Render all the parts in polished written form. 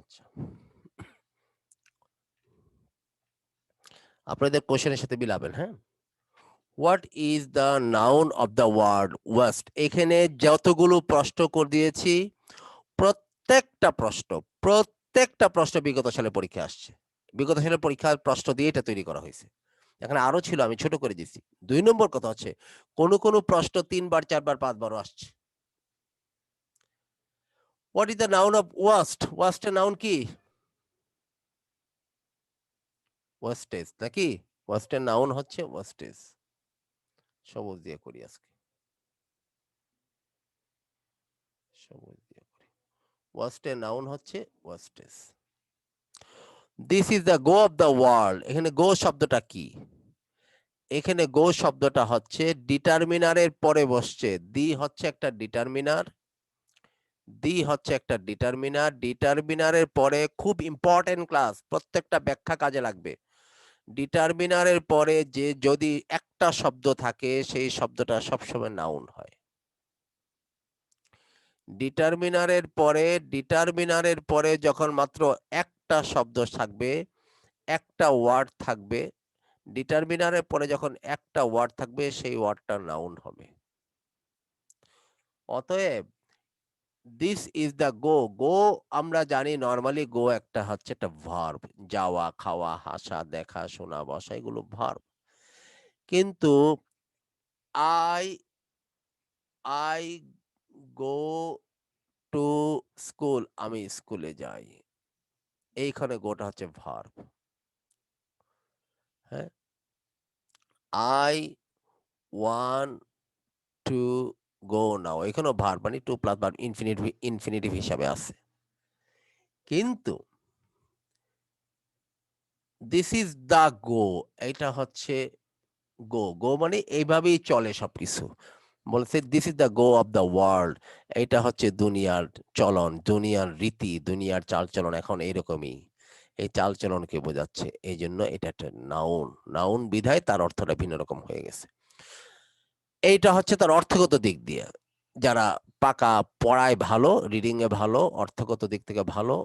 আচ্ছা, আপনাদের কোশ্চেনের সাথে মিলাবেন, হ্যাঁ। What is the noun of the word waste? এখানে যতগুলো প্রশ্ন করে দিয়েছি, প্রত্যেকটা প্রশ্ন প্রত্যেকটা প্রশ্ন বিগত সালে পরীক্ষা আসছে। বিগত সালের পরীক্ষার প্রশ্ন দিয়ে এটা তৈরি করা হয়েছে। এখানে আরো ছিল, আমি ছোট করে দিচ্ছি। 2 নম্বর কথা হচ্ছে, কোন প্রশ্ন 3 বার 4 বার 5 বারও আসছে। What is the noun of waste? ওয়াস্টের নাউন কি? ওয়েস্টেজ নাকি? ওয়েস্টের নাউন হচ্ছে ওয়েস্টেজ। সবুজ দিয়ে করি আজকে, সবুজ দিয়ে করি। ওয়েস্টের নাউন হচ্ছে wastage. This is the go of the world. এখানে গো শব্দটা কি? এখানে গো শব্দটা হচ্ছে ডিটারমিনারের পরে বসছে। দি হচ্ছে একটা ডিটারমিনার, দি হচ্ছে একটা ডিটারমিনার। ডিটারমিনারের পরে খুব ইম্পর্টেন্ট ক্লাস, প্রত্যেকটা ব্যাখ্যা কাজে লাগবে। ডিটারমিনারের পরে যে যদি একটা শব্দ থাকে, সেই শব্দটা সবসময় নাউন হয়। ডিটারমিনারের পরে যখন মাত্র একটা শব্দ থাকবে, একটা ওয়ার্ড থাকবে, ডিটারমিনারের পরে যখন একটা ওয়ার্ড থাকবে, সেই ওয়ার্ডটা নাউন হবে। অতএব দিস ইজ দ্য গো। গো আমরা জানি নর্মালি গো একটা হচ্ছে একটা ভার্ব। যাওয়া, খাওয়া, হাসা, দেখা, শোনা, বসা, এগুলো ভার্ব। কিন্তু I I go to school, আমি স্কুলে যাই, এইখানে গোটা হচ্ছে ভার্ব। হ্যাঁ, আই ওয়ান টু গো নাও, এখানেও ভার্ব, মানে টু প্লাস ভার্ব ইনফিনিটিভ হিসাবে আছে। কিন্তু দিস ইজ দ্য গো, এটা হচ্ছে গো। গো মানে এইভাবেই চলে সবকিছু। বলছে this is the go of the world, এটা হচ্ছে দুনিয়ার চলন, দুনিয়ার রীতি, দুনিয়ার চালচলন এখন এইরকমই। এই চালচলনকে বোঝাচ্ছে, এই জন্য এটা একটা নাউন। নাউন বিধায় তার অর্থটা ভিন্ন রকম হয়ে গেছে। এইটা হচ্ছে তার অর্থগত দিক দিয়ে। যারা পাকা পড়ায় ভালো, রিডিং এ ভালো, অর্থগত দিক থেকে ভালো,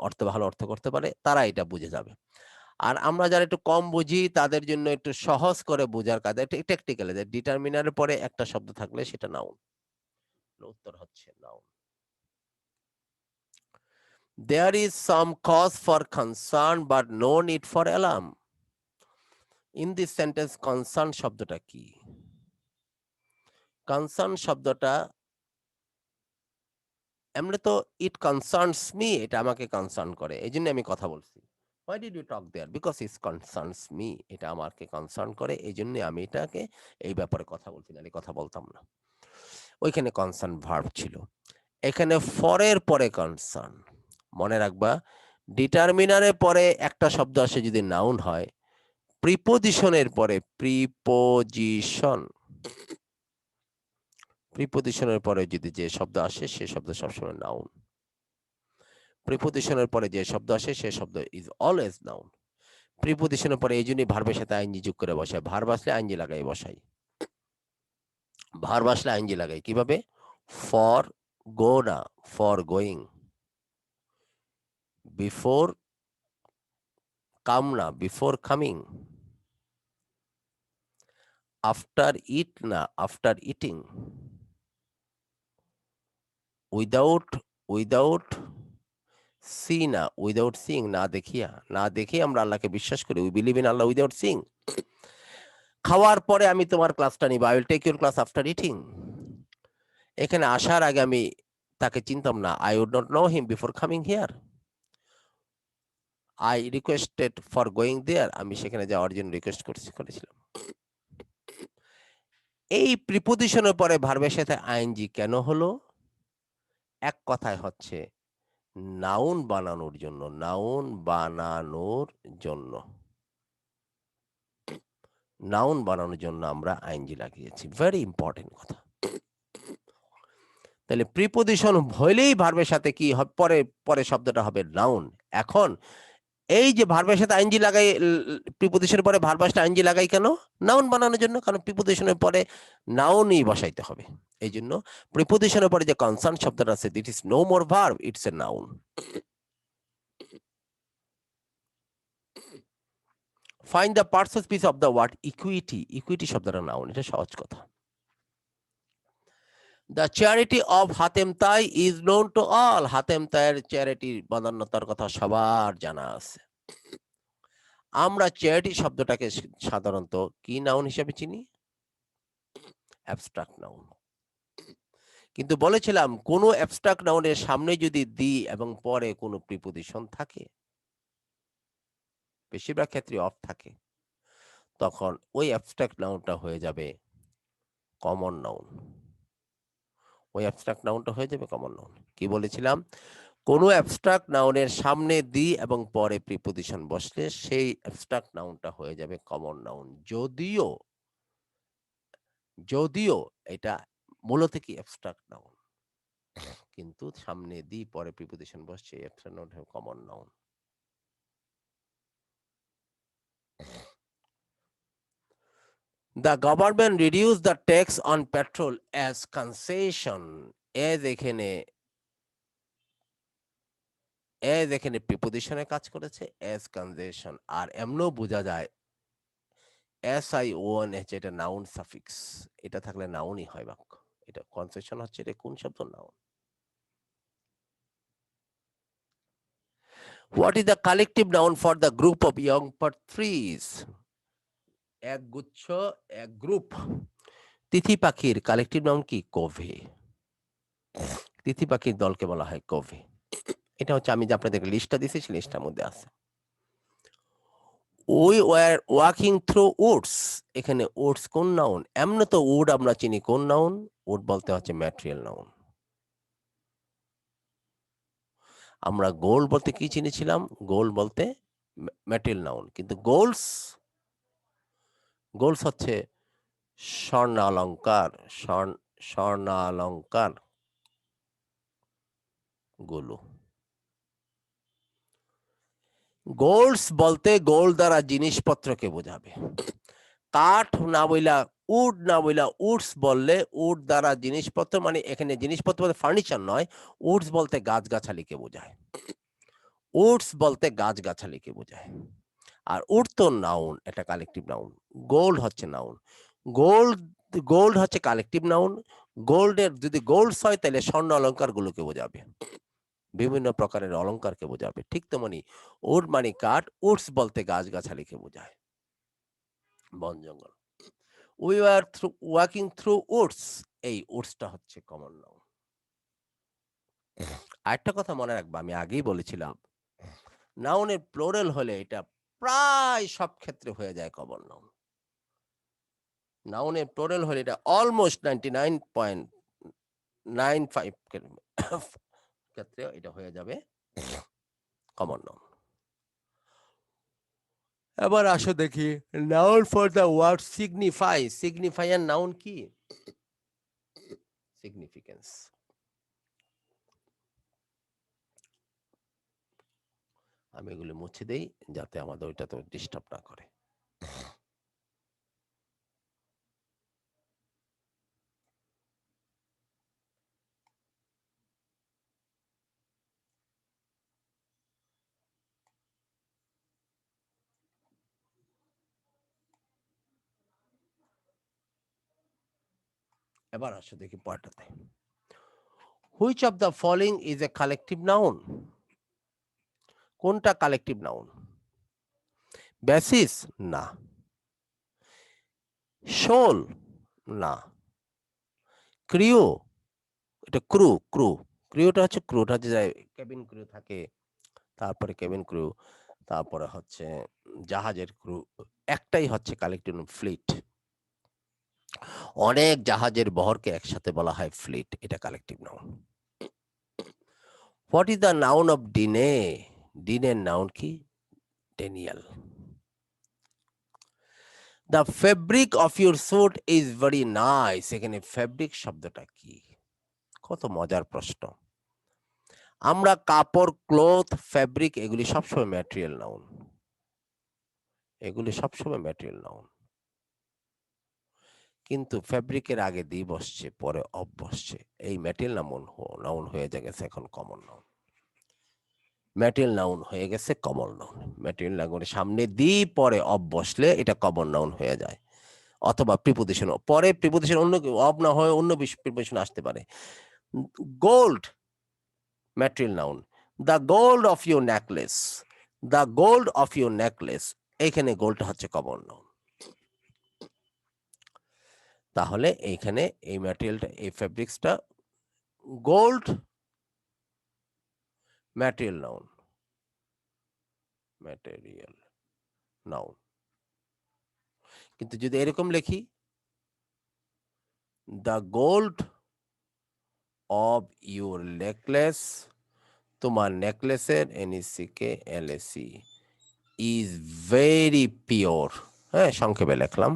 অর্থ ভালো অর্থ করতে পারে, তারা এটা বুঝে যাবে। আর আমরা যারা একটু কম বুঝি, তাদের জন্য একটু সহজ করে বোঝার কাজে টেকনিক্যালি ডিটারমিনারের পরে একটা শব্দ থাকলে সেটা নাউন। উত্তর হচ্ছে noun. There is some cause for concern but no need for alarm. In this sentence concern শব্দটা কি? কনসার্ন শব্দটা এমনি তো ইট কনসার্নস মি, এটা আমাকে কনসার্ন করে, এই জন্য আমি কথা বলছি। Why did you talk there? Because it concerns me, এটা আমাকে কনসার্ন করে, এই জন্য আমি এটাকে এই ব্যাপারে কথা বলছি, না কথা বলতাম না। ওইখানে কনসার্ন ভার্ব ছিল, এখানে ফরের পরে কনসার্ন। মনে রাখবা, ডিটারমিনারের পরে একটা শব্দ আসে যদি নাউন হয়, প্রিপোজিশনের পরে প্রিপোজিশনের পরে যদি যে শব্দ আসে, সে শব্দ সবসময় নাউন। প্রিপোজিশনের পরে যে শব্দ আসে, সে শব্দ ইজ অলওয়েজ নাউন। প্রিপোজিশনের পরে এই জন্যই ভার্বের সাথে আইনজি যোগ করে বসায়। ভার্ব আসলে আইনজি লাগাই বসাই। ভার্ব আসলে আইনজি লাগাই কিভাবে? ফর গো না, ফর গোয়িং। বিফোর কাম না, বিফোর কামিং। আফটার ইট না, after eating. Without without see না, উইদাউট সিং, না দেখিয়া। না দেখে আমরা আল্লাহকে বিশ্বাস করি, we believe in Allah without seeing. খাওয়ার পরে আমি তোমার ক্লাসটা নিব, I will take your class after eating. এখানে আসার আগে আমি তাকে চিনতাম না, I would not know him before coming here. I requested for going there, আমি সেখানে যাওয়ার জন্য রিকোয়েস্ট করেছিলাম। এই প্রিপোজিশনের পরে ভার্বের সাথে আইএনজি কেন হলো? এক কথায় হচ্ছে নাউন বানানোর জন্য। নাউন বানানোর জন্য, নাউন বানানোর জন্য আমরা আইএনজি লাগিয়েছি। ভেরি ইম্পর্টেন্ট কথা। তাহলে প্রিপোজিশন হইলেই ভার্বের সাথে কি হবে? পরে পরে শব্দটা হবে নাউন। এখন এই যে ভার্বের সাথে আইএনজি লাগাই, প্রিপোজিশনের পরে ভার্ব আসলে আইএনজি লাগাই কেন? নাউন বানানোর জন্য। কারণ প্রিপোজিশনের পরে নাউনই বসাইতে হবে। এই জন্য প্রিপোজিশনের পরে যে কনসার্ন শব্দটা আছে, it is no more verb, it's a noun. Find the person piece of the word equity. Equity শব্দটা নাউন, এটা সহজ কথা। The charity of Hatim Tai is known to all. Hatim তাইয়ের চ্যারিটির বদান্যতার কথা সবার জানা আছে। আমরা চ্যারিটি শব্দটাকে সাধারণত কি নাউন হিসেবে চিনি? Abstract noun. কিন্তু বলেছিলাম কোনো অ্যাবস্ট্রাক্ট নাউনের সামনে যদি দি এবং পরে কোনো প্রিপোজিশন থাকে, বেশিরভাগ ক্ষেত্রে অফ থাকে, তখন ওই অ্যাবস্ট্রাক্ট নাউনটা হয়ে যাবে কমন নাউন। ওই অ্যাবস্ট্রাক্ট নাউনটা হয়ে যাবে কমন নাউন। কি বলেছিলাম? কোনো অ্যাবস্ট্রাক্ট নাউনের সামনে দি এবং পরে প্রিপোজিশন বসলে সেই অ্যাবস্ট্রাক্ট নাউনটা হয়ে যাবে কমন নাউন। যদিও যদিও এটা মূলত কি অ্যাবস্ট্রাক্ট নাউন, কিন্তু সামনে দি পরে প্রিপোজিশন বসছে, অ্যাবস্ট্রাক্ট নাউন হবে common noun. The government reduced the tax on petrol as concession. এখানে প্রিপোজিশনে কাজ করেছে, as concession। আর এমনও বোঝা যায় SION এটা নাউন সাফিক্স, এটা থাকলে নাউনই হয় বাক্য। এটা কনসেশন হচ্ছে, এটা কোন শব্দ? Noun. What is the collective noun for the group of young bird trees? এক গুচ্ছ, এক গ্রুপ তিথি পাখির কালেকটিভ নাউন কি? কোভে। তিথি পাখির দলকে বলা হয় কোভে। এটা হচ্ছে আমি যে আপনাদের লিস্টটা দিয়েছি, সেই লিস্টটার মধ্যে আছে। We were walking through woods। এখানে woods কোন নাউন? এমনি তো wood আমরা চিনি কোন নাউন? wood বলতে হচ্ছে ম্যাটেরিয়াল নাউন। আমরা গোল্ড বলতে কি চিনেছিলাম? গোল্ড বলতে ম্যাটেরিয়াল নাউন। কিন্তু গোল্ডস হচ্ছে স্বর্ণালঙ্কার, স্বর্ণালঙ্কার গুলো। গোল্ডস বলতে গোল্ড দ্বারা জিনিসপত্রকে বোঝাবে। কাঠ না বইলা উড না বইলা উডস বললে উড দ্বারা জিনিসপত্র, মানে এখানে জিনিসপত্র বলতে ফার্নিচার নয়, উডস বলতে গাছগাছালিকে বোঝায়। উডস বলতে গাছগাছালিকে বোঝায়। আর উড তো নাউন, এটা কালেকটিভ নাউন। গোল্ড হচ্ছে নাউন। গোল্ড গোল্ড হচ্ছে কালেকটিভ নাউন। গোল্ডের যদি গোল্ডস হয় তাহলে স্বর্ণ অলংকার গুলোকে বোঝাবে, বিভিন্ন প্রকারের অলংকারকে বোঝাবে। ঠিক তেমনি উড মানে কাঠ, উডস বলতে গাছগাছালিকে বোঝায়, বন জঙ্গল। We are walking through Woods, এই উডসটা হচ্ছে কমন নাউন। আরেকটা কথা মনে রাখবা, আমি আগেই বলেছিলাম নাউনের প্লোরাল হলে এটা প্রায় সব ক্ষেত্রে হয়ে যায় কমন নাউন। নাউনের প্লোরাল হলে এটা অলমোস্ট 99.95 ক্ষেত্রে এটা হয়ে যাবে কমন নাউন। এবার আসো দেখি noun for the word signify. Signifier noun কি? সিগনিফিকেন্স। আমি এগুলো মুছে দেই যাতে আমাদের ওইটা তো ডিস্টার্ব না করে। এবার আসো দেখি পরেরটাতে। Which of the following is a collective noun? কোনটা কালেকটিভ নাউন? বেসিস না, শোল না, ক্রিও, এটা ক্রিওটা হচ্ছে ক্রুটা হচ্ছে কেবিন ক্রু থাকে, তারপরে কেবিন ক্রু, তারপরে হচ্ছে জাহাজের ক্রু। একটাই হচ্ছে কালেকটিভ ফ্লিট। অনেক জাহাজের বহরকে একসাথে বলা হয় ফ্লিট, এটা collective noun. What is the noun of deny? ডিনের নাউন কি? Denial. The fabric of your suit is very nice. এখানে ফেব্রিক শব্দটা কি? কত মজার প্রশ্ন। আমরা কাপড়, ক্লোথ, ফেব্রিক এগুলি সবসময় ম্যাটেরিয়াল নাউন, এগুলি সবসময় ম্যাটেরিয়াল নাউন। কিন্তু ফেব্রিকের আগে দি বসছে, পরে অফ বসছে, এই ম্যাটেরিয়াল নাউন হয়ে গেছে এখন কমন নাউন। ম্যাটেরিয়াল নাউন হয়ে গেছে কমন নাউন। ম্যাটেরিয়াল নাউনের সামনে দি পরে অব বসলে এটা কমন নাউন হয়ে যায়, অথবা প্রিপোজিশন পরে প্রিপোজিশন অন্য অব না হয় অন্য প্রিপোজিশন আসতে পারে। Gold material noun, the gold of your necklace, the gold of your necklace, এখানে গোল্ডটা হচ্ছে কমন নাউন। তাহলে এইখানে এই ম্যাটেরিয়ালটা এই ফেব্রিক্সটা gold material noun, material noun. কিন্তু যদি এরকম লিখি the gold of your necklace, তোমার নেকলেসের NECK LAC is very pure, হ্যাঁ সংক্ষেপে লিখলাম।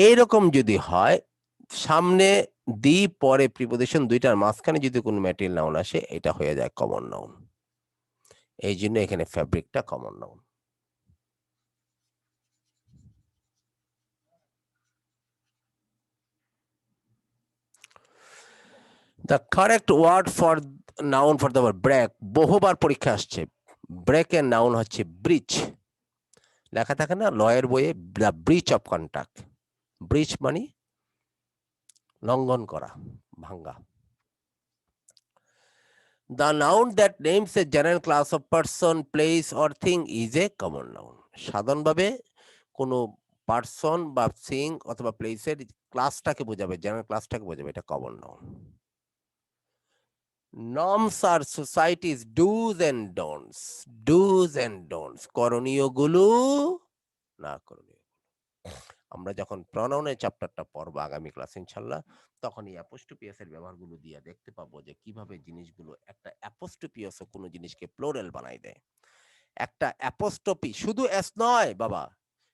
এইরকম যদি হয় সামনে দি পরে প্রিপোজিশন দুইটার মাঝখানে যদি কোনো ম্যাটেরিয়াল নাউন আসে এটা হয়ে যায় কমন নাউন। এই জন্য এখানে ফ্যাব্রিকটা common noun. The correct word for noun for the break, বহুবার পরীক্ষা আসছে, ব্রেকের নাউন হচ্ছে ব্রিচ। লেখা থাকে না লয়ের বইয়ে, দ্য ব্রিচ অফ কন্ট্রাক্ট, ব্রিচ মানে লঙ্ঘন করা, ভাঙ্গা। The noun that names a general class of person, place or thing is a common noun. সাধারণভাবে কোনো পার্সন বা থিং অথবা প্লেসের ক্লাসটাকে বোঝাবে, জেনারেল ক্লাসটাকে বোঝাবে, এটা কমন নাউন। নর্মস আর societies do's and don'ts, do's and don'ts করণীয়গুলো না করণীয়। আমরা যখন প্রনাউনের চ্যাপ্টারটা পড়বো আগামী ক্লাসে ইনশাআল্লাহ, তখন এই অ্যাপোস্ট্রোপিয়াস এর ব্যবহারগুলো দিয়ে দেখতে পাবো যে কিভাবে জিনিসগুলো একটা অ্যাপোস্ট্রোপিয়াসও কোনো জিনিসকে প্লোরাল বানাই দেয়। একটা অ্যাপোস্ট্রোপি শুধু এস নয় বাবা,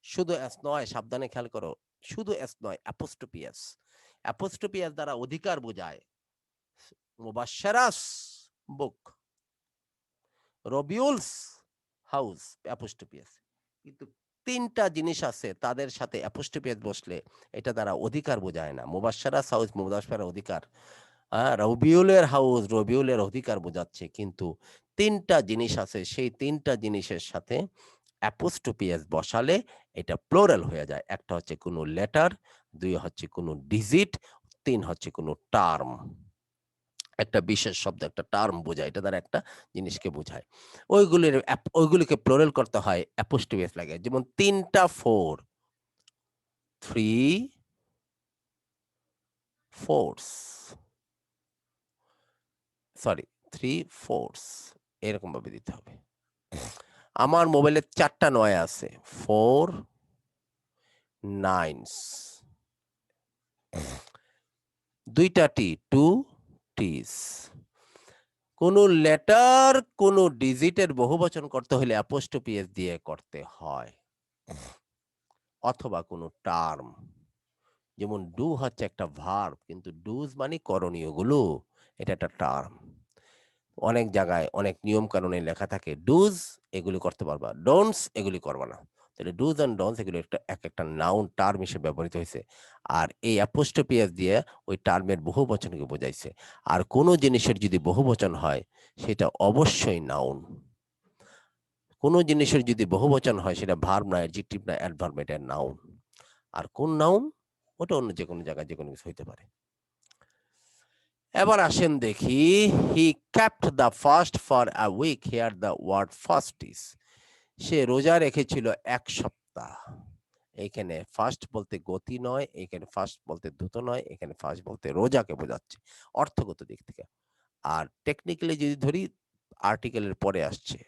শুধু এস নয়, সাবধানে খেয়াল করো, শুধু এস নয়, অ্যাপোস্ট্রোপিয়াস। অ্যাপোস্ট্রোপিয়াস দ্বারা অধিকার বোঝায়। মুবাশশারাস বুক, রবিউলস হাউস, অ্যাপোস্ট্রোপিয়াস। কিন্তু তিনটা জিনিস আছে তাদের সাথে অ্যাপোস্ট্রোপিয়াস বসলে এটা দ্বারা অধিকার বোঝায় না। মুবাশশারাস হাউস, মুবাশশারার অধিকার, রবিউলের হাউস, রবিউলের অধিকার বোঝাচ্ছে। কিন্তু তিনটা জিনিস আছে, সেই তিনটা জিনিসের সাথে অ্যাপোস্ট্রোপিয়াস বসালে এটা প্লোরাল হয়ে যায়। একটা হচ্ছে কোনো লেটার, দুই হচ্ছে কোনো ডিজিট, তিন হচ্ছে কোনো টার্ম। একটা বিশেষ শব্দ, একটা টার্ম বোঝায়, এটা দ্বারা একটা জিনিসকে বোঝায়। ওইগুলিকে প্লোরাল করতে হয় অ্যাপোস্ট্রোপিয়াস লাগে। যেমন তিনটা ফোর, 3 fours, সরি 3 fours, এরকম ভাবে দিতে হবে। আমার মোবাইলে 4টা 9 আছে, 4 nines, 2টা টি, 2 টিস। কোন লেটার কোন ডিজিটের বহুবচন করতে হলে অ্যাপোস্ট্রোপিয়াস দিয়ে করতে হয়, অথবা কোনো টার্ম। যেমন ডু হচ্ছে একটা ভার্ব, কিন্তু ডুজ মানে করণীয়গুলো, এটা একটা টার্ম। অনেক জায়গায় অনেক নিয়ম কানুনে লেখা থাকে ডুজ এগুলি করতে পারবা, ডোন্টস এগুলি করবা না। তাহলে ডুজ এন্ড ডোন্টস এগুলো একটা নাউন টার্ম হিসেবে ব্যবহৃত হয়েছে। আর এই অ্যাপোস্ট্রোপিয়াস দিয়ে ওই টার্মের বহুবচনকে বোঝাইছে। আর কোনো জিনিসের যদি বহুবচন হয় সেটা অবশ্যই নাউন। কোনো জিনিসের যদি বহুবচন হয় সেটা ভার্ব না, অ্যাডজেক্টিভ না, অ্যাডভার্ব, এটা নাউন। আর কোন নাউন ওটা অন্য যে কোনো জায়গায় যে কোনো কিছু হইতে পারে। এবার আসেন দেখি, হি kept the fast for a week, here the word fast is, সে রোজা রেখেছিল 1 সপ্তাহ। এখানে ফাস্ট বলতে গতি নয়, এখানে ফাস্ট বলতে দ্রুত নয়, এখানে ফাস্ট বলতে রোজাকে বোঝাচ্ছে অর্থগত দিক থেকে। আর টেকনিক্যালি যদি ধরি আর্টিকেলের পরে আসছে,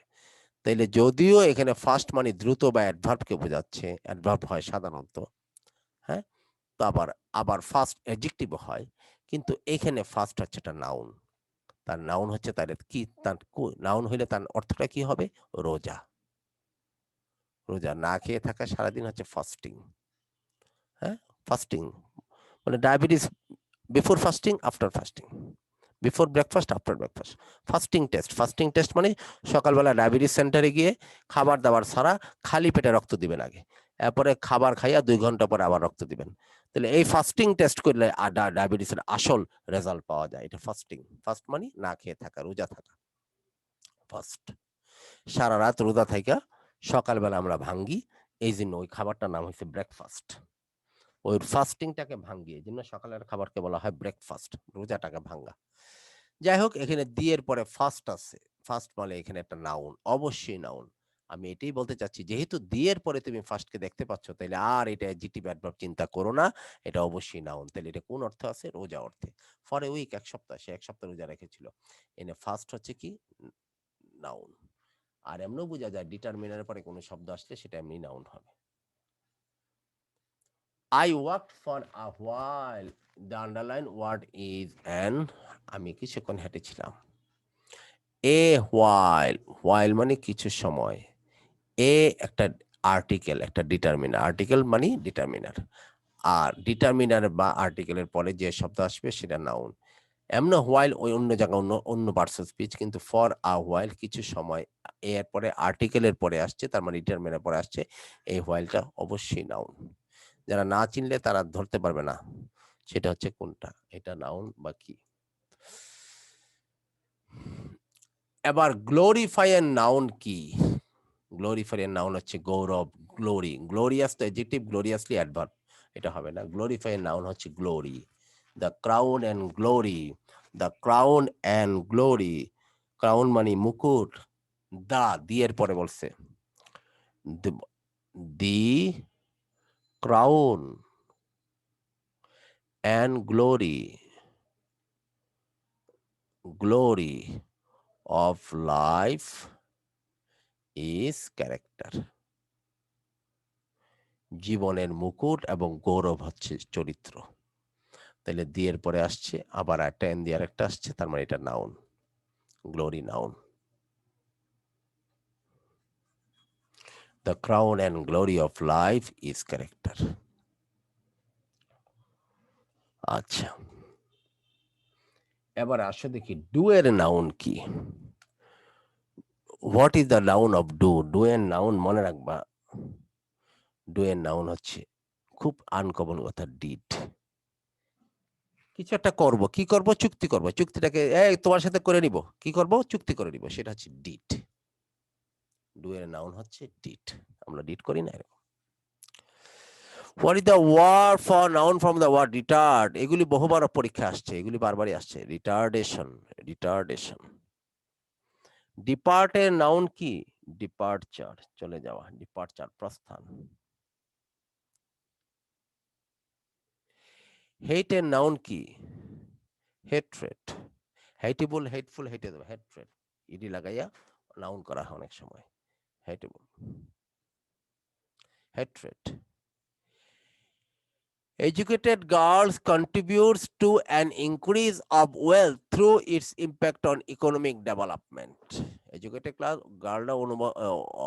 তাইলে যদিও এখানে ফাস্ট মানে দ্রুত বা অ্যাডভার্বকে বোঝাচ্ছে, অ্যাডভার্ব হয় সাধারণত, হ্যাঁ, তো আবার আবার ফাস্ট অ্যাডজেক্টিভ হয়, কিন্তু এখানে ফাস্ট হচ্ছে একটা নাউন। তার নাউন হচ্ছে, তার কি, তার নাউন হইলে তার অর্থটা কি হবে? রোজা। রোজা না খেয়ে থাকা সারাদিন হচ্ছে ফাস্টিং। হ্যাঁ, ফাস্টিং মানে diabetes before fasting, after fasting, before breakfast, after breakfast. Fasting test, fasting test মানে সকালবেলা ডায়াবেটিস সেন্টারে গিয়ে খাবার দাবার ছাড়া খালি পেটে রক্ত দিবেন আগে, এরপরে খাবার খাইয়া 2 ঘন্টা পরে আবার রক্ত দিবেন। তাহলে এই ফাস্টিং টেস্ট করলে ডায়াবেটিসের আসল রেজাল্ট পাওয়া যায়। এটা ফাস্টিং। ফাস্ট মানে না খেয়ে থাকা, রোজা থাকা। ফাস্ট সারা রাত রোজা থাকা সকালবেলা আমরা ভাঙ্গি, এই জন্য ওই খাবারটার নাম হচ্ছে ব্রেকফাস্ট। ওই ফাস্টিংটাকে ভাঙ্গি, এই জন্য সকালের খাবারকে বলা হয় ব্রেকফাস্ট, রোজাটাকে ভাঙ্গা। যাই হোক, এখানে দি এর পরে ফার্স্ট আছে। ফার্স্ট মানে এখানে একটা নাউন, অবশ্যই নাউন। আমি এটাই বলতে চাচ্ছি, যেহেতু দি এর পরে তুমি ফার্স্টকে দেখতে পাচ্ছ, তাইলে আর এটা অ্যাডজেক্টিভ অ্যাডভার্ব চিন্তা করো না, এটা অবশ্যই নাউন। তাহলে এটা কোন অর্থে আছে? রোজা অর্থে। ফর এ উইক, এক সপ্তাহ, সে এক সপ্তাহ রোজা রেখেছিল। এনে ফার্স্ট হচ্ছে কি? নাউন। আর এমনও বোঝা যায় ডিটারমিনারের পরে কোনো শব্দ আসলে সেটা এমনি নাউন হবে। I worked for a while. The underlined word is an. আমি কিছুক্ষণ হেঁটেছিলাম। A while, while মানে কিছু সময়। এ একটা আর্টিকেল, একটা ডিটারমিনার। আর্টিকেল মানে ডিটারমিনার। আর ডিটারমিনার বা আর্টিকেলের পরে যে শব্দ আসবে সেটা নাউন। এমন হোয়াইল ওই অন্য জায়গায় অন্য পার্টস স্পিচ, কিন্তু ফর আ হোয়াইল কিছু সময় এর পরে আর্টিকেলের পরে আসছে, তার মানে ডিটারমিনার পরে আসছে, এই হোয়াইলটা অবশ্যই নাউন। যারা না চিনলে তারা ধরতে পারবে না সেটা হচ্ছে কোনটা, এটা নাউন বা কি। এবার গ্লোরিফাই এর নাউন কি? গ্লোরিফাই এর নাউন হচ্ছে গৌরব, গ্লোরি। গ্লোরিয়াস তো অ্যাডজেক্টিভ, গ্লোরিয়াসলি অ্যাডভার্ব, এটা হবে না। গ্লোরিফাই এর নাউন হচ্ছে glory. The crown and glory, the crown and glory. Crown মানে মুকুট, দা দি এর পরে বলছে, the crown and glory, glory of life is character. জীবনের মুকুট এবং গৌরব হচ্ছে চরিত্র। তাহলে দি এর পরে আসছে, আবার একটা এন দিয়ে আরেকটা আসছে, তার মানে এটা noun, glory noun. The crown and glory of life is character. আচ্ছা, এবার আসো দেখি ডু এর নাউন কি। What is the noun of do? Do এর নাউন মনে রাখবা, ডু এর নাউন হচ্ছে খুব আনকমন কথা, ডিড। কিছু একটা করব, কি করব? চুক্তি করব। চুক্তিটাকে এই তোমার সাথে করে নিব, কি করব? চুক্তি করে নিব, সেটা হচ্ছে ডিড। ডু এর নাউন হচ্ছে ডিড। আমরা ডিড করি না এরকম। What is the word for noun from the word retard? এগুলি বহুবার পরীক্ষা আসছে, এগুলি বারবারই আসছে। Retardation, retardation. ডিপার্ট এর নাউন কি? ডিপার্চার, চলে যাওয়া, ডিপার্চার, প্রস্থান। হেট এর নাউন কি? হেট্রেট। হেটেবল, হেটফুল, হেটে দেবে, হেট্রেট ইডি লাগাইয়া নাউন করা হয় অনেক সময়। হেটেবল, hatred. Educated girls contributes to an increase of wealth through its impact on economic development. Educated class গার্লরা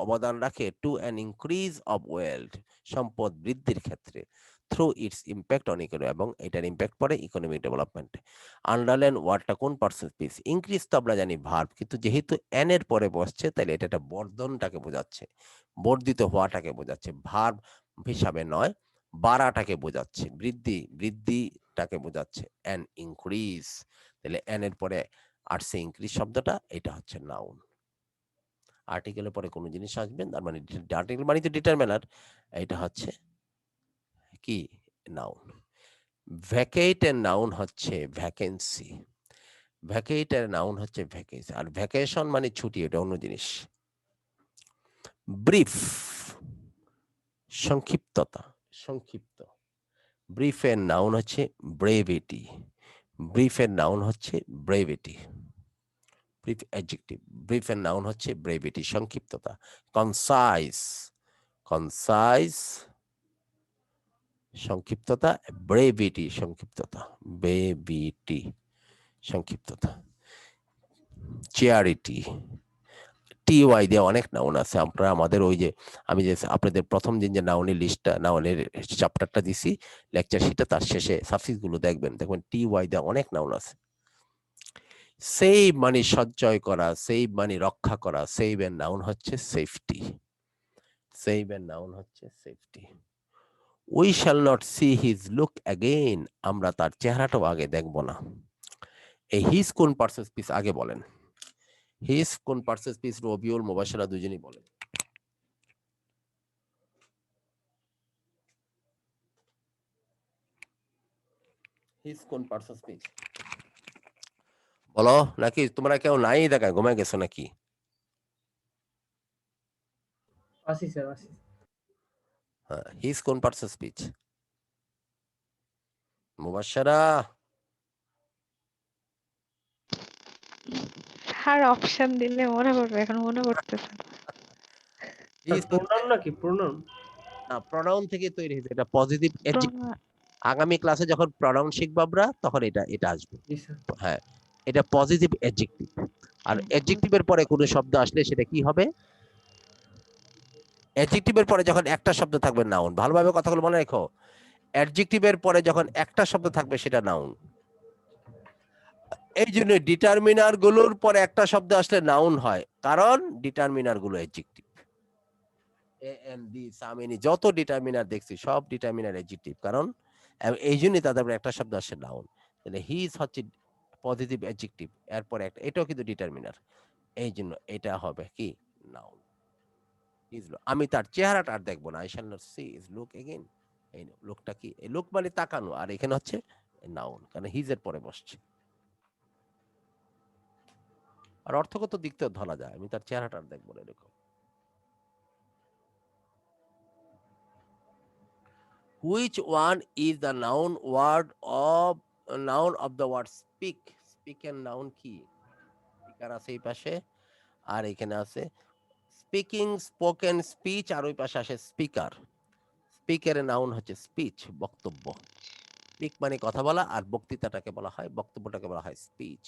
অবদান রাখে to an increase of wealth, সম্পদ বৃদ্ধির ক্ষেত্রে, through its impact on economy, এবং এটার ইম্প্যাক্ট পড়ে ইকোনমিক ডেভেলপমেন্টে। আন্ডারলাইন ওয়ার্ডটা কোন পার্সন পিস? ইনক্রিজ তো আমরা জানি ভার্ব, কিন্তু যেহেতু এন এর পরে বসছে তাহলে এটা একটা বর্ধনটাকে বোঝাচ্ছে, বর্ধিত হওয়াটাকে বোঝাচ্ছে, ভার্ব হিসাবে নয়, বাড়াটাকে বোঝাচ্ছে, বৃদ্ধি, বৃদ্ধিটাকে বোঝাচ্ছে। অ্যান ইনক্রিজ, তাহলে এন এর পরে আসছে ইনক্রিজ শব্দটা, এটা হচ্ছে নাউন। আর্টিকেলের পরে কোনো জিনিস আসবে, তার মানে আর্টিকেল মানে তো ডিটারমিনার, এটা হচ্ছে কি? নাউন। ভ্যাকেট এর নাউন হচ্ছে ভ্যাকেন্সি। ভ্যাকেট এর নাউন হচ্ছে ভ্যাকেন্সি। আর ভ্যাকেশন মানে ছুটি, এটা অন্য জিনিস। ব্রিফ, সংক্ষিপ্ততা, সংক্ষিপ্ত। ব্রিফের নাউন হচ্ছে ব্রেভিটি। ব্রিফের নাউন হচ্ছে ব্রেভিটি, ব্রিফ অ্যাডজেক্টিভ। ব্রিফের নাউন হচ্ছে ব্রেভিটি, সংক্ষিপ্ততা। কনসাইজ, কনসাইজ সংক্ষিপ্ততা, ব্রেভিটি সংক্ষিপ্ততা, ব্রেভিটি সংক্ষিপ্ততা। চেয়ারিটি, টি ওয়াই দিয়ে অনেক নাউন আছে। আমরা আমাদের ওই যে আমি যে আপনাদের প্রথম দিন যে নাউনের লিস্টটা, নাউনের চ্যাপ্টারটা দিছি, লেকচার শিটে, তার শেষে সাফিক্স গুলো দেখবেন, দেখবেন টি ওয়াই দিয়ে অনেক নাউন আছে। সেভ মানে সঞ্চয় করা, সেভ মানে রক্ষা করা, সেভ এর নাউন হচ্ছে সেফটি। সেভ এর নাউন হচ্ছে safety. We shall not see his look again, আমরা তার চেহারাটাও আগে দেখব না। এই হিজ কোন পার্সেস পিস আগে বলেন, হিজ কোন পার্সেস পিস? রবিউল, মুবাশশিরা দুজনই বলেন। হিজ কোন পার্টস অফ স্পিচ? বলো, নাকি তোমরা কেউ নাই দেখায় ঘুমায় গেছো নাকি? আসি স্যার, আসি। হ্যাঁ, হিজ কোন parts of speech? Mubashshara, sir option দিলে মনে পড়বে, এখন মনে পড়তেছে না। স্যার হিজ প্রোনাউন নাকি? প্রোনাউন? না, প্রনাউন থেকে তৈরি হয়েছে, এটা পজিটিভ অ্যাডজেক্টিভ। প্রণা- আগামী ক্লাসে যখন প্রনাউন শিখবো আমরা তখন এটা আসবে। জি স্যার। হ্যাঁ, এটা পজিটিভ অ্যাডজেক্টিভ। আর অ্যাডজেক্টিভের পরে কোনো শব্দ আসলে সেটা কি হবে? অ্যাডজেক্টিভের পরে যখন একটা শব্দ থাকবে নাউন, ভালোভাবে কথাগুলো মনে রেখো। অ্যাডজেক্টিভের পরে যখন একটা শব্দ থাকবে সেটা নাউন। এই জন্য ডিটারমিনার গুলোর পরে একটা শব্দ আসলে নাউন হয়, কারণ ডিটারমিনার গুলো অ্যাডজেক্টিভ। এ এন ডি সামিনি যত ডিটারমিনার দেখছি সব ডিটারমিনার অ্যাডজেক্টিভ, কারণ এই জন্যই তাদের উপরে একটা শব্দ আসে নাউন। তাহলে হিজ হচ্ছে পজিটিভ অ্যাডজেক্টিভ, এরপরে একটা, এটাও কিন্তু ডিটারমিনার, এই জন্য এটা হবে কি নাউন। আমি তার চেহারাটা আর দেখবো না, I shall not see his look again. এই লোকটা কি, এই লোক মানে তাকানো, আর এখানে হচ্ছে নাউন, কারণ হিজের পরে বসছে। আর অর্থগত দিক থেকে ধরা যায়, আমি তার চেহারাটা আর দেখবো না, এরকম। Which one is the noun of the word speak? Speak এর noun কি? স্পিকার আছে এই পাশে, আর এখানে আছে স্পিকিং, স্পোকেন, স্পিচ, আর ওই পাশে আসে স্পিকার। স্পিকার এর নাউন হচ্ছে স্পিচ, বক্তব্য। স্পিক মানে কথা বলা, আর বক্তৃতাটাকে বলা হয়, বক্তব্যটাকে বলা হয় speech.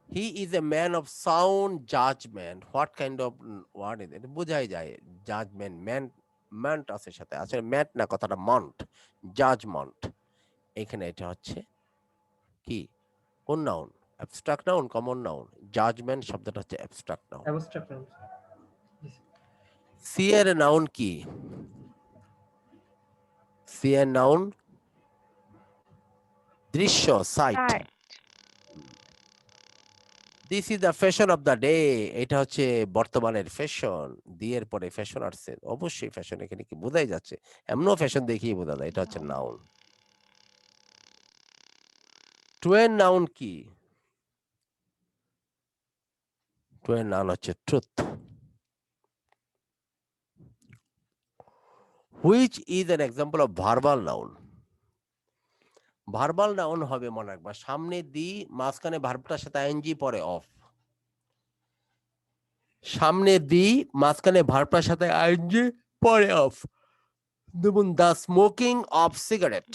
He is a man of sound judgment. What kind of word is it? বোঝাই যায় জাজমেন্ট, ম্যান্ট আছে সাথে, আসলে ম্যাট না, কথাটা মন্ট, জাজমেন্ট। এখানে এটা হচ্ছে কি, কোন noun? Abstract noun, common noun? Judgement শব্দটা হচ্ছে abstract noun. Abstract noun. See এর নাউন কি? সি এর নাউন দৃশ্য, sight. Right. This is the fashion of the day, এটা হচ্ছে বর্তমানের ফ্যাশন। দিয়ের পরে ফ্যাশন আসছে, অবশ্যই ফ্যাশন, এখানে কি বোঝাই যাচ্ছে, এমনও ফ্যাশন দেখিয়ে বোঝা যায়, এটা হচ্ছে নাউন। টু এর নাউন কি? টু এর নাউন হচ্ছে truth. Which is an example of verbal noun? Verbal noun হবে, মনে রাখবা, সামনে দি, মাঝখানে ভার্বটার সাথে আইএনজি, পরে অফ। সামনে দি, মাঝখানে ভার্বটার সাথে আইএনজি, পরে অফ। যেমন the smoking of cigarette,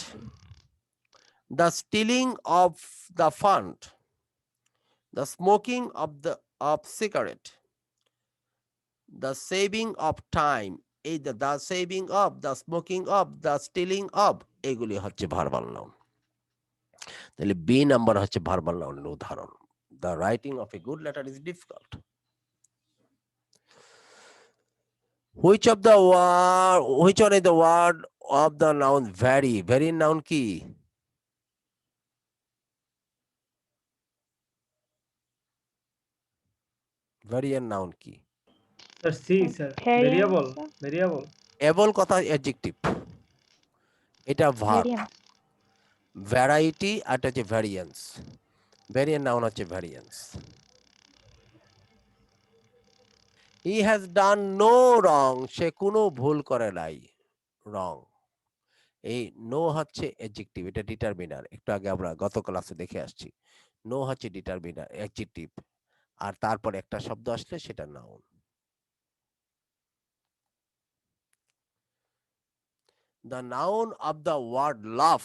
the stealing of the fund, the smoking of cigarette, the saving of time, এই the saving of, the smoking of, the stealing of, এগুলি হচ্ছে ভার্বাল নাউন। তাহলে B number হচ্ছে verbal নাউনের উদাহরণ। The writing of a good letter is difficult. Which one is the word of the noun very? Very noun কি? Very এর noun কি? Sir C sir, Variance, variable, sir. Variable. Able কথা adjective, এটা verb. Variance. Variety আর হচ্ছে variance. Variant noun হচ্ছে variance. He has done no wrong, সে কোনো ভুল করে নাই, রং। এই নো হচ্ছে অ্যাডজেক্টিভ, এটা ডিটারমিনার, একটু আগে আমরা গত ক্লাসে দেখে আসছি। নো হচ্ছে ডিটারমিনার, অ্যাডজেক্টিভ, আর তারপর একটা শব্দ আসলে সেটা noun. The noun of the word love,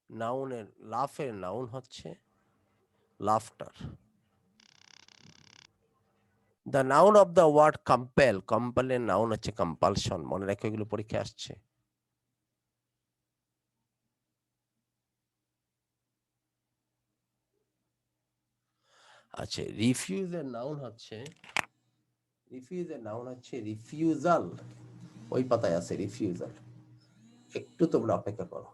নাউনের, লাফের নাউন হচ্ছে laughter. The noun of the word compel, কম্পেলের নাউন হচ্ছে কম্পালশন, মনে রাখো, এগুলো পরীক্ষা আসছে। আচ্ছা, রিফিউজের নাউন হচ্ছে, রিফিউজাল, ওই পাতায় আছে রিফিউজাল, একটু তোমরা অপেক্ষা করো।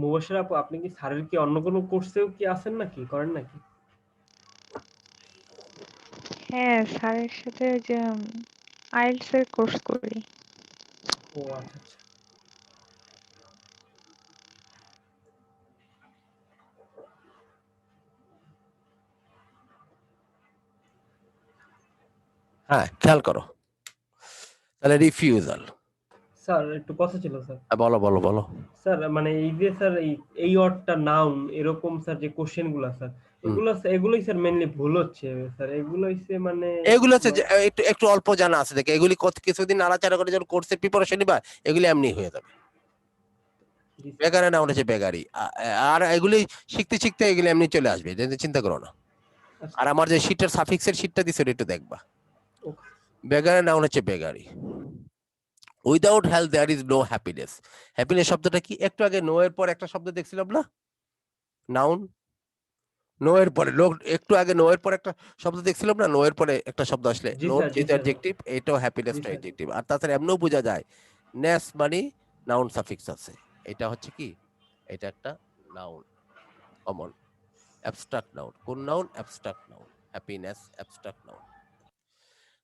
মুবাশশির আপু, আপনি কি স্যারের কি অন্য কোনো কোর্সেও কি আছেন নাকি, করেন নাকি? হ্যাঁ, স্যারের সাথে ওই যে আইএলটিএস এর কোর্স করি। ও আচ্ছা, আচ্ছা। হ্যাঁ, খেয়াল করো। তাহলে রিফিউজাল। স্যার একটু কথা ছিল স্যার। বলো বলো বলো। স্যার মানে এই যে স্যার এই ওয়ার্ডটা নাউন এরকম স্যার যে কোশ্চেন গুলা স্যার, হুম। এগুলোই স্যার মেইনলি ভুল হচ্ছে স্যার। এগুলো হচ্ছে মানে এগুলো হচ্ছে যে একটু একটু অল্প জানা আছে দেখে, এগুলি কিছুদিন নাড়াচাড়া করে যখন কোর্সের প্রিপারেশন নিবা এগুলি এমনি হয়ে যাবে। জি স্যার। বেগারে নাউন হচ্ছে বেগারি, আর এগুলি শিখতে শিখতে এগুলি এমনি চলে আসবে, চিন্তা করো না। আচ্ছা, আর আমার যে শীটের সাফিক্সের শীটটা দিছে ওটা একটু দেখবা। ওকে। বেগারে নাউন হচ্ছে beggary. Without health there is no happiness. Happiness শব্দটা কি? একটু আগে নো এর পর একটা শব্দ দেখছিলাম না, নাউন। নো এর পরে একটু আগে নো এর পরে একটা শব্দ দেখছিলাম না, নো এর পরে একটা শব্দ আসলে জি নো স্যার, জি যেহেতু স্যার, অ্যাডজেক্টিভ, এটাও হ্যাপিনেস জি টা স্যার। অ্যাডজেক্টিভ। আর তাছাড়া এমনও বোঝা যায় নেস মানে নাউন সাফিক্স আছে। এটা হচ্ছে কি, এটা একটা নাউন, কমন অ্যাবস্ট্রাক্ট নাউন। কোন noun? Abstract noun. Happiness abstract noun.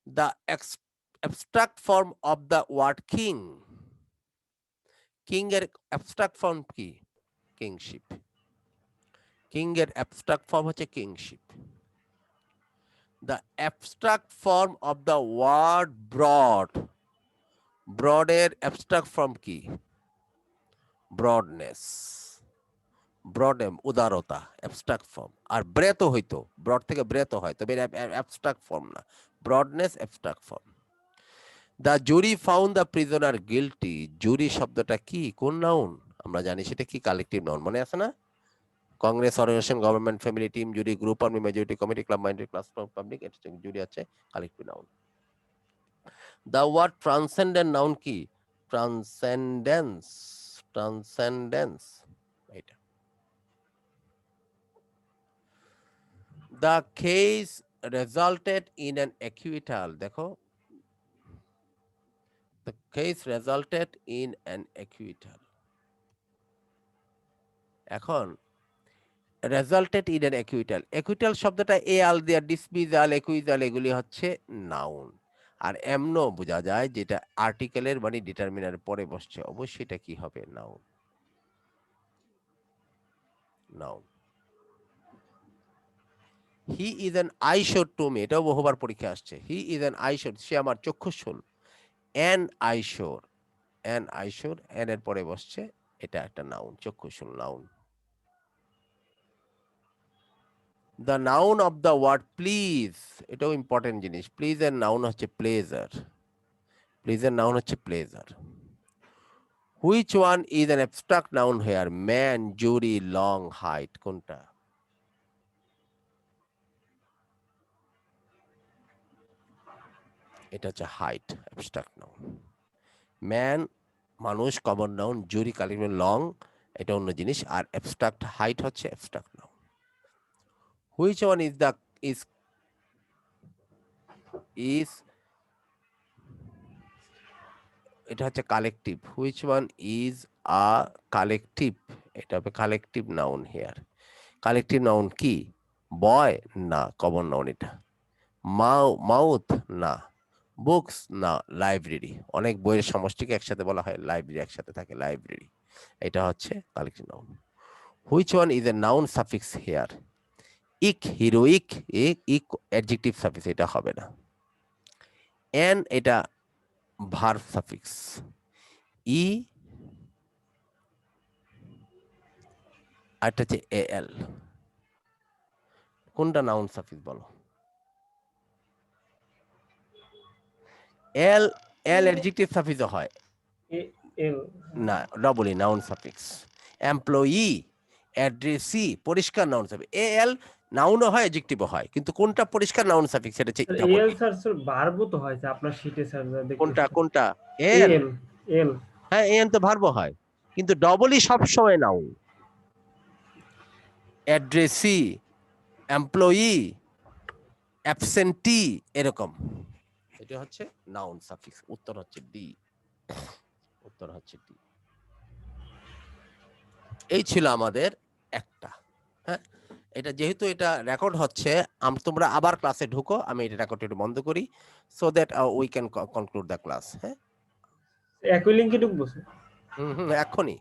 The abstract form of the word king. King এর অ্যাবস্ট্রাক্ট ফর্ম কি? কিংশিপ। কিং এর অ্যাবস্ট্রাক্ট ফর্ম হচ্ছে kingship. The abstract form of the word broad. Broad এর abstract form কি? Broadness. Broad উদারতা, abstract form। আর breadth হইতো, broad থেকে breadth হয়, তবে abstract form না। Broadness abstract form. The jury found the prisoner guilty. Jury শব্দটা কি? কোন নাউন? আমরা জানি সেটা কি? কালেকটিভ নাউন, মনে আছে না? Congress, organisation, government, family, team, jury, group, army, majority, committee, club, minority, class, public, এটা জুরি আছে collective noun. The word transcendent noun কি? Transcendence. Transcendence. এটা। The case resulted in an acquittal. দেখো, the case resulted in an acquittal. এখন resulted in an acquittal. acquittal শব্দটা এল দিয়ে dismissal, একুইজাল এগুলি হচ্ছে নাউন। আর এমনও বোঝা যায় যেটা আর্টিকেলের মানে ডিটারমিনার পরে বসছে, অবশ্যই এটা কি হবে? Noun. Noun. He is an আইশোর to me, এটাও বহুবার পরীক্ষা আসছে। হি ইজ অ্যান আইশোর, সে আমার চক্ষুশূল। An eyesore, an eyesore, an এর পরে বসছে, এটা একটা নাউন, চক্ষুশূল noun. The noun of the word please, এটাও ইম্পর্টেন্ট জিনিস। প্লিজ এর নাউন হচ্ছে প্লেজার। প্লিজ এর নাউন হচ্ছে pleasure. Which one is an abstract noun here? Man, jury, long, height, কোনটা? এটা হচ্ছে হাইট, অ্যাবস্ট্রাক্ট নাউন। ম্যান মানুষ, common noun, jury collective, long এটা অন্য জিনিস, আর অ্যাবস্ট্রাক্ট হাইট হচ্ছে abstract noun. Which one is the is এটা হচ্ছে collective. Which one is a collective, এটা হবে collective noun here. Collective noun কি? বয় না, কমন নাউন এটা। মাউথ না, বুকস না, লাইব্রেরি। অনেক বইয়ের সমষ্টিকে একসাথে বলা হয়, লাইব্রেরি একসাথে থাকে, লাইব্রেরি। এটা হচ্ছে collective noun. Which one is a noun suffix here? Ic, heroic, ic adjective suffix, এটা হবে না। এন এটা ভার্ব সাফিক্স। ই আর এটা হচ্ছে এল। কোনটা নাউন সাফিক্স বলো? এল, এল অ্যাডজেক্টিভ সাফিক্স হয় এল। না, ডবলি নাউন সাফিক্স। এমপ্লয়ি, অ্যাড্রেসি পরিষ্কার নাউন সাফিক্স। এল নাউনও হয় অ্যাডজেক্টিভও হয়, কিন্তু কোনটা পরিষ্কার নাউন সাফিক্স সেটা হচ্ছে স্যার এল ডবলি। স্যার, স্যার ভার্বও তো হয় স্যার আপনার শীটে স্যার, যা কোনটা দেখতেছি। কোনটা? এন। এল, এল। হ্যাঁ, এন তো ভার্বও হয়, কিন্তু ডবলি সবসময় নাউন। অ্যাড্রেসি, এমপ্লয়ি, অ্যাবসেন্টি, এরকম। এটা হচ্ছে নাউন সাফিক্স। উত্তর হচ্ছে ডি। উত্তর হচ্ছে ডি। এই ছিল আমাদের একটা। হ্যাঁ, এটা যেহেতু এটা রেকর্ড হচ্ছে, তোমরা আবার ক্লাসে ঢুকো, আমি এটা রেকর্ড একটু বন্ধ করি, so that we can conclude the class. হ্যাঁ, একই লিঙ্কে ঢুকবো স্যার? হুম, এক্ষুনি।